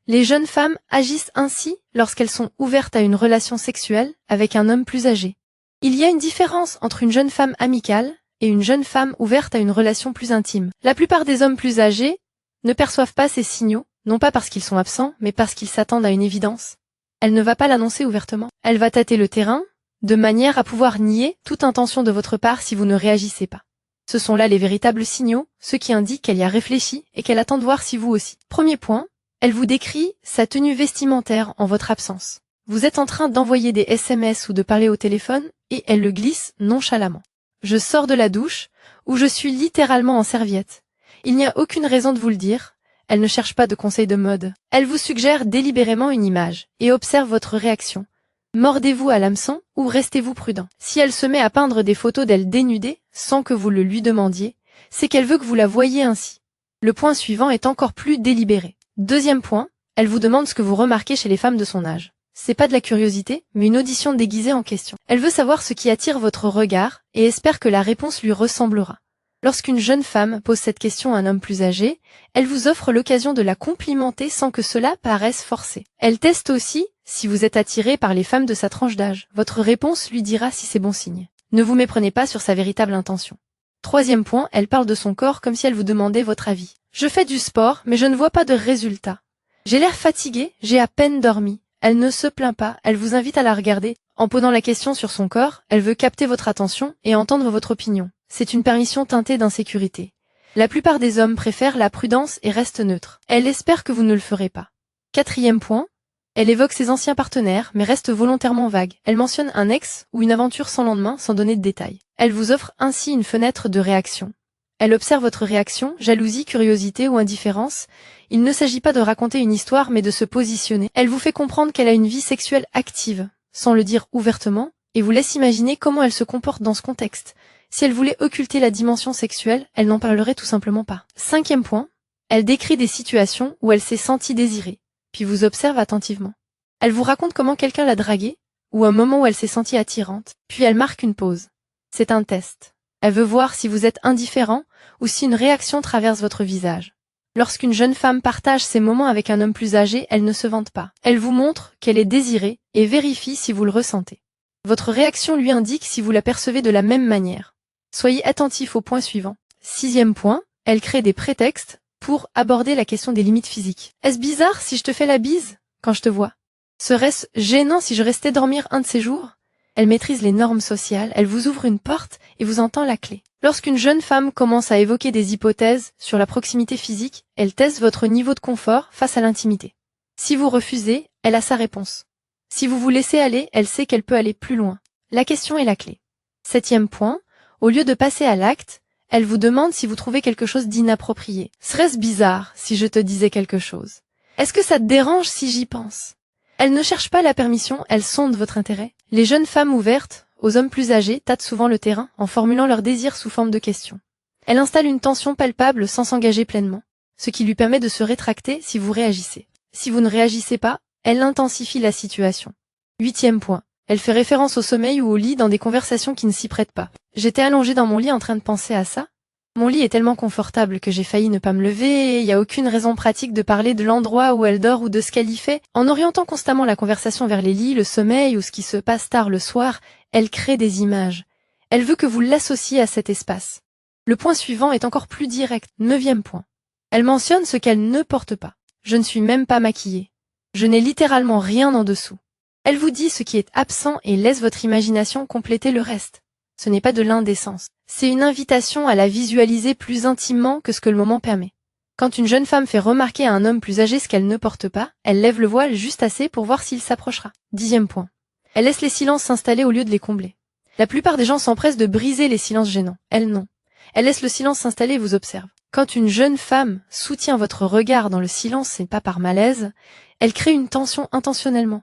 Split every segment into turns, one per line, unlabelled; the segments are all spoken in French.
Les jeunes femmes agissent ainsi lorsqu'elles sont ouvertes à une relation sexuelle avec un homme plus âgé. Il y a une différence entre une jeune femme amicale et une jeune femme ouverte à une relation plus intime. La plupart des hommes plus âgés ne perçoivent pas ces signaux, non pas parce qu'ils sont absents, mais parce qu'ils s'attendent à une évidence. Elle ne va pas l'annoncer ouvertement. Elle va tâter le terrain, de manière à pouvoir nier toute intention de votre part si vous ne réagissez pas. Ce sont là les véritables signaux, ceux qui indiquent qu'elle y a réfléchi et qu'elle attend de voir si vous aussi. Premier point, elle vous décrit sa tenue vestimentaire en votre absence. Vous êtes en train d'envoyer des SMS ou de parler au téléphone et elle le glisse nonchalamment. Je sors de la douche ou je suis littéralement en serviette. Il n'y a aucune raison de vous le dire. Elle ne cherche pas de conseils de mode. Elle vous suggère délibérément une image et observe votre réaction. Mordez-vous à l'hameçon ou restez-vous prudent. Si elle se met à peindre des photos d'elle dénudée, sans que vous le lui demandiez, c'est qu'elle veut que vous la voyiez ainsi. Le point suivant est encore plus délibéré. Deuxième point, elle vous demande ce que vous remarquez chez les femmes de son âge. C'est pas de la curiosité, mais une audition déguisée en question. Elle veut savoir ce qui attire votre regard et espère que la réponse lui ressemblera. Lorsqu'une jeune femme pose cette question à un homme plus âgé, elle vous offre l'occasion de la complimenter sans que cela paraisse forcé. Elle teste aussi si vous êtes attiré par les femmes de sa tranche d'âge. Votre réponse lui dira si c'est bon signe. Ne vous méprenez pas sur sa véritable intention. Troisième point, elle parle de son corps comme si elle vous demandait votre avis. Je fais du sport, mais je ne vois pas de résultat. J'ai l'air fatiguée, j'ai à peine dormi. Elle ne se plaint pas, elle vous invite à la regarder. En posant la question sur son corps, elle veut capter votre attention et entendre votre opinion. C'est une permission teintée d'insécurité. La plupart des hommes préfèrent la prudence et restent neutres. Elle espère que vous ne le ferez pas. Quatrième point, elle évoque ses anciens partenaires, mais reste volontairement vague. Elle mentionne un ex ou une aventure sans lendemain, sans donner de détails. Elle vous offre ainsi une fenêtre de réaction. Elle observe votre réaction, jalousie, curiosité ou indifférence. Il ne s'agit pas de raconter une histoire, mais de se positionner. Elle vous fait comprendre qu'elle a une vie sexuelle active, sans le dire ouvertement, et vous laisse imaginer comment elle se comporte dans ce contexte. Si elle voulait occulter la dimension sexuelle, elle n'en parlerait tout simplement pas. Cinquième point, elle décrit des situations où elle s'est sentie désirée, puis vous observe attentivement. Elle vous raconte comment quelqu'un l'a draguée, ou un moment où elle s'est sentie attirante, puis elle marque une pause. C'est un test. Elle veut voir si vous êtes indifférent ou si une réaction traverse votre visage. Lorsqu'une jeune femme partage ces moments avec un homme plus âgé, elle ne se vante pas. Elle vous montre qu'elle est désirée et vérifie si vous le ressentez. Votre réaction lui indique si vous la percevez de la même manière. Soyez attentif au point suivant. Sixième point, elle crée des prétextes pour aborder la question des limites physiques. Est-ce bizarre si je te fais la bise quand je te vois? Serait-ce gênant si je restais dormir un de ces jours? Elle maîtrise les normes sociales, elle vous ouvre une porte et vous entend la clé. Lorsqu'une jeune femme commence à évoquer des hypothèses sur la proximité physique, elle teste votre niveau de confort face à l'intimité. Si vous refusez, elle a sa réponse. Si vous vous laissez aller, elle sait qu'elle peut aller plus loin. La question est la clé. Septième point, au lieu de passer à l'acte, elle vous demande si vous trouvez quelque chose d'inapproprié. Serait-ce bizarre si je te disais quelque chose? Est-ce que ça te dérange si j'y pense? Elle ne cherche pas la permission, elle sonde votre intérêt. Les jeunes femmes ouvertes, aux hommes plus âgés, tâtent souvent le terrain en formulant leurs désirs sous forme de questions. Elle installe une tension palpable sans s'engager pleinement, ce qui lui permet de se rétracter si vous réagissez. Si vous ne réagissez pas, elle intensifie la situation. Huitième point. Elle fait référence au sommeil ou au lit dans des conversations qui ne s'y prêtent pas. J'étais allongée dans mon lit en train de penser à ça. Mon lit est tellement confortable que j'ai failli ne pas me lever et il n'y a aucune raison pratique de parler de l'endroit où elle dort ou de ce qu'elle y fait. En orientant constamment la conversation vers les lits, le sommeil ou ce qui se passe tard le soir, elle crée des images. Elle veut que vous l'associez à cet espace. Le point suivant est encore plus direct. Neuvième point. Elle mentionne ce qu'elle ne porte pas. Je ne suis même pas maquillée. Je n'ai littéralement rien en dessous. Elle vous dit ce qui est absent et laisse votre imagination compléter le reste. Ce n'est pas de l'indécence. C'est une invitation à la visualiser plus intimement que ce que le moment permet. Quand une jeune femme fait remarquer à un homme plus âgé ce qu'elle ne porte pas, elle lève le voile juste assez pour voir s'il s'approchera. Dixième point. Elle laisse les silences s'installer au lieu de les combler. La plupart des gens s'empressent de briser les silences gênants. Elle non. Elle laisse le silence s'installer et vous observe. Quand une jeune femme soutient votre regard dans le silence et pas par malaise, elle crée une tension intentionnellement.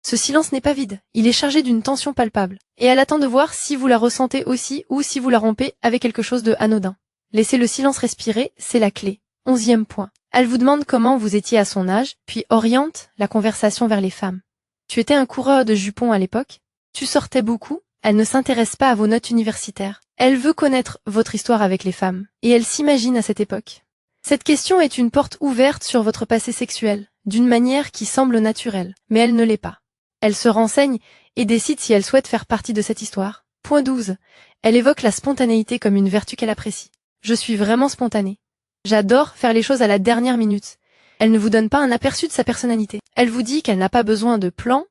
Ce silence n'est pas vide, il est chargé d'une tension palpable, et elle attend de voir si vous la ressentez aussi ou si vous la rompez avec quelque chose de anodin. Laissez le silence respirer, c'est la clé. 11e point. Elle vous demande comment vous étiez à son âge, puis oriente la conversation vers les femmes. Tu étais un coureur de jupons à l'époque? Tu sortais beaucoup? Elle ne s'intéresse pas à vos notes universitaires. Elle veut connaître votre histoire avec les femmes, et elle s'imagine à cette époque. Cette question est une porte ouverte sur votre passé sexuel. d'une manière qui semble naturelle, mais elle ne l'est pas. Elle se renseigne et décide si elle souhaite faire partie de cette histoire. Point 12. Elle évoque la spontanéité comme une vertu qu'elle apprécie. Je suis vraiment spontanée. J'adore faire les choses à la dernière minute. Elle ne vous donne pas un aperçu de sa personnalité. Elle vous dit qu'elle n'a pas besoin de plan,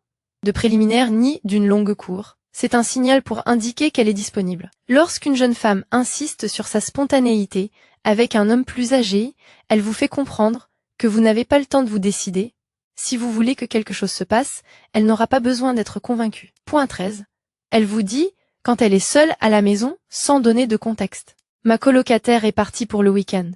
de préliminaire ni d'une longue cour. C'est un signal pour indiquer qu'elle est disponible. Lorsqu'une jeune femme insiste sur sa spontanéité avec un homme plus âgé, elle vous fait comprendre que vous n'avez pas le temps de vous décider. Si vous voulez que quelque chose se passe, elle n'aura pas besoin d'être convaincue. Point 13. Elle vous dit quand elle est seule à la maison sans donner de contexte. Ma colocataire est partie pour le week-end.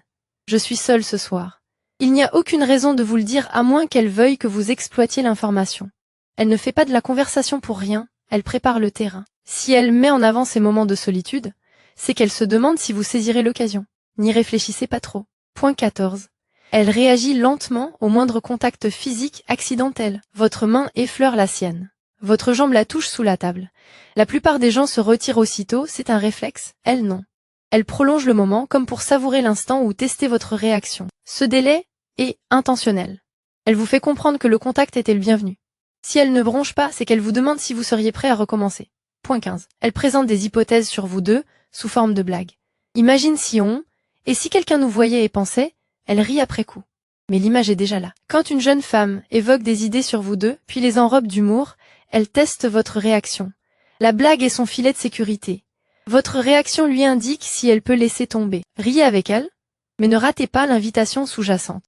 Je suis seule ce soir. Il n'y a aucune raison de vous le dire à moins qu'elle veuille que vous exploitiez l'information. Elle ne fait pas de la conversation pour rien, elle prépare le terrain. Si elle met en avant ces moments de solitude, c'est qu'elle se demande si vous saisirez l'occasion. N'y réfléchissez pas trop. Point 14. Elle réagit lentement au moindre contact physique accidentel. Votre main effleure la sienne. Votre jambe la touche sous la table. La plupart des gens se retirent aussitôt, c'est un réflexe. Elle non. Elle prolonge le moment comme pour savourer l'instant ou tester votre réaction. Ce délai est intentionnel. Elle vous fait comprendre que le contact était le bienvenu. Si elle ne bronche pas, c'est qu'elle vous demande si vous seriez prêt à recommencer. Point 15. Elle présente des hypothèses sur vous deux, sous forme de blague. Imagine si on, et si quelqu'un nous voyait et pensait, elle rit après coup. Mais l'image est déjà là. Quand une jeune femme évoque des idées sur vous deux, puis les enrobe d'humour, elle teste votre réaction. La blague est son filet de sécurité. Votre réaction lui indique si elle peut laisser tomber. Riez avec elle, mais ne ratez pas l'invitation sous-jacente.